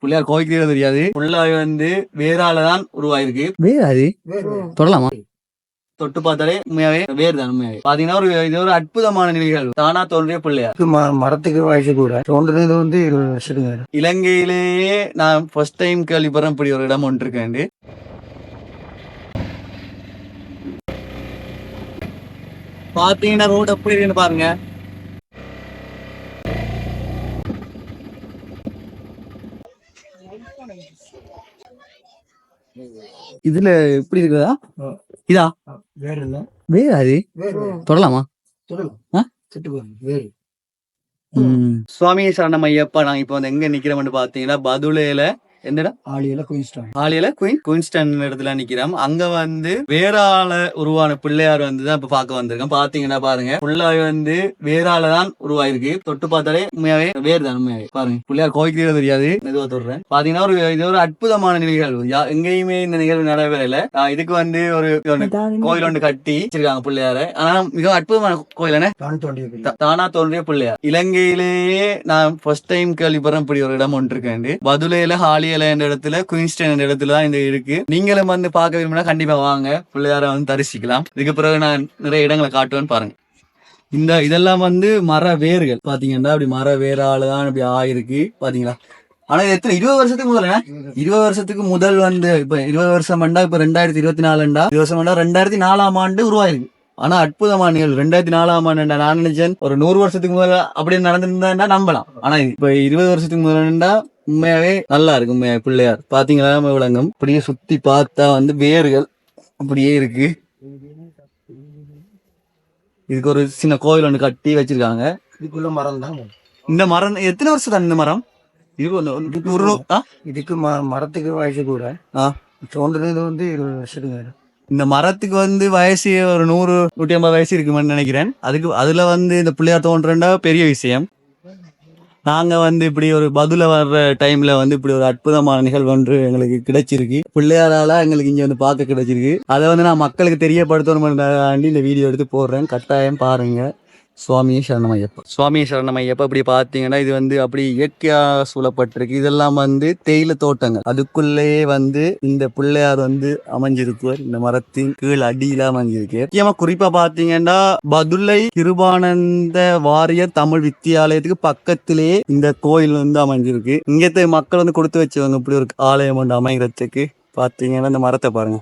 பிள்ளையார் கோவிக்கிறது தெரியாது. ஃபுல்லாவே வந்து வேறாலதான் உருவாயிருக்கு. வேறாது தொடலாமா? தொட்டு பார்த்தாலே உண்மையாவே வேறு தான். உண்மையாவே பாத்தீங்கன்னா இது ஒரு அற்புதமான நிகழ்வு. தானா தோன்றிய பிள்ளையார். மரத்துக்கு வயசு கூட தோன்றது வந்து 20 வருஷத்துக்கு. இலங்கையிலேயே நான் ஃபர்ஸ்ட் டைம் கேள்விப்படுறேன் இப்படி ஒரு இடம் ஒன்று இருக்கேன். பாத்தீங்கன்னா ரோடு எப்படி இருக்குன்னு பாருங்க. இதுல எப்படி இருக்குதா? இதா வேறு இல்ல, வேறு அது தொடலாமா? வேறு. சுவாமி சரணம் ஐயப்பா. நாங்க இப்ப வந்து எங்க நிக்கிறோம்னு பாத்தீங்கன்னா பதுளையில என்னடா ஆளியில குயின்ஸ்டன் இடத்துல நிக்கிறோம். அங்க வந்து வேறால உருவான பிள்ளையார் வந்துதான் இப்ப பாக்க வந்திருக்கோம். பாத்தீங்கன்னா பாருங்க ஃபுல்லாவே வந்து வேறால தான் உருவாயிருக்கு. தொட்டு பார்த்தாலே உண்மையாவே வேறு தான். உண்மையாவே பாருங்க பிள்ளையார் கோவிக்கிறது தெரியாது. மெதுவா தொடுறேன். பாத்தீங்கன்னா இது ஒரு அற்புதமான நிகழ்வு. எங்கேயுமே இந்த நிகழ்வு நடைபெறல. இதுக்கு வந்து ஒரு கோயில் ஒன்று கட்டி வச்சிருக்காங்க பிள்ளையார. ஆனா மிக அற்புதமான கோயில் என்ன, தானா தோன்றிய பிள்ளையார். இலங்கையிலேயே நான் ஃபர்ஸ்ட் டைம் கேள்விப்படுறேன் இப்படி ஒரு இடம் ஒன்று இருக்கேன். பதுளையில ஹாலியல என்ற இடத்துல குயின்ஸ்டன் என்ற இடத்துல தான் இந்த இருக்கு. நீங்களும் வந்து பார்க்க விரும்பினா கண்டிப்பா வாங்க, பிள்ளையார வந்து தரிசிக்கலாம். இதுக்கு பிறகு நான் நிறைய இடங்களை காட்டுவேன்னு பாருங்க. இதெல்லாம் வந்து மர வேர்கள் பாத்தீங்கன்னா அப்படி மர வேறாலதான் அப்படி ஆயிருக்கு பாத்தீங்களா. ஆனா இது எத்தனை 20 வருஷத்துக்கு முதல்ல 20 வருஷத்துக்கு முதல் வந்து இப்ப 20 வருஷம் வேண்டா இப்ப 2024 20 வருஷம் வேண்டா 2004ஆம் ஆண்டு உருவாயிருக்கு. ஆனா அற்புதமான நிகழ்வு. 2004ஆம் ஆண்டு நான் நினைச்சேன் ஒரு 100 வருஷத்துக்கு முதல்ல அப்படி நடந்திருந்தா நம்பலாம். ஆனா இப்ப 20 வருஷத்துக்கு முதல்ல உண்மையாவே நல்லா இருக்கு. உண்மையா பிள்ளையார் பாத்தீங்களா விளங்கும். அப்படியே சுத்தி பார்த்தா வந்து வேர்கள் அப்படியே இருக்கு. இதுக்கு ஒரு சின்ன கோயில் ஒன்று கட்டி வச்சிருக்காங்க. இதுக்குள்ள மரம் தான். இந்த மரம் எத்தனை வருஷம் தான் இந்த மரம்? இதுக்கு மரத்துக்கு வயசு கூட தோன்றது வந்து 20 வருஷத்துக்கு. இந்த மரத்துக்கு வந்து வயசு ஒரு 100-150 வயசு இருக்குமென்னு நினைக்கிறேன். அதுல வந்து இந்த பிள்ளையார் தோன்றா பெரிய விஷயம். நாங்க வந்து இப்படி ஒரு பதுல வர்ற டைம்ல வந்து இப்படி ஒரு அற்புதமான நிகழ்வு ஒன்று எங்களுக்கு கிடைச்சிருக்கு. பிள்ளையாரால எங்களுக்கு இங்க வந்து பார்க்க கிடைச்சிருக்கு. அதை வந்து நான் மக்களுக்கு தெரியப்படுத்தணும் இந்த வீடியோ எடுத்து போடுறேன். கட்டாயம் பாருங்க. சுவாமி சரணம் ஐயப்பா. இப்படி பாத்தீங்கன்னா இது வந்து அப்படி இயற்கையா சூழப்பட்டிருக்கு. இதெல்லாம் வந்து தேயிலை தோட்டங்கள். அதுக்குள்ளேயே வந்து இந்த பிள்ளையார் வந்து அமைஞ்சிருக்கு. இந்த மரத்தின் கீழ் அடியில அமைஞ்சிருக்கு. முக்கியமா குறிப்பா பாத்தீங்கன்னா பதுளை கிருபானந்த வாரியர் தமிழ் வித்தியாலயத்துக்கு பக்கத்திலேயே இந்த கோயில் வந்து அமைஞ்சிருக்கு. இங்கத்த மக்கள் வந்து கொடுத்து வச்சவங்க இப்படி ஒரு ஆலயம் ஒன்று அமைகிறதுக்கு. பாத்தீங்கன்னா இந்த மரத்தை பாருங்க.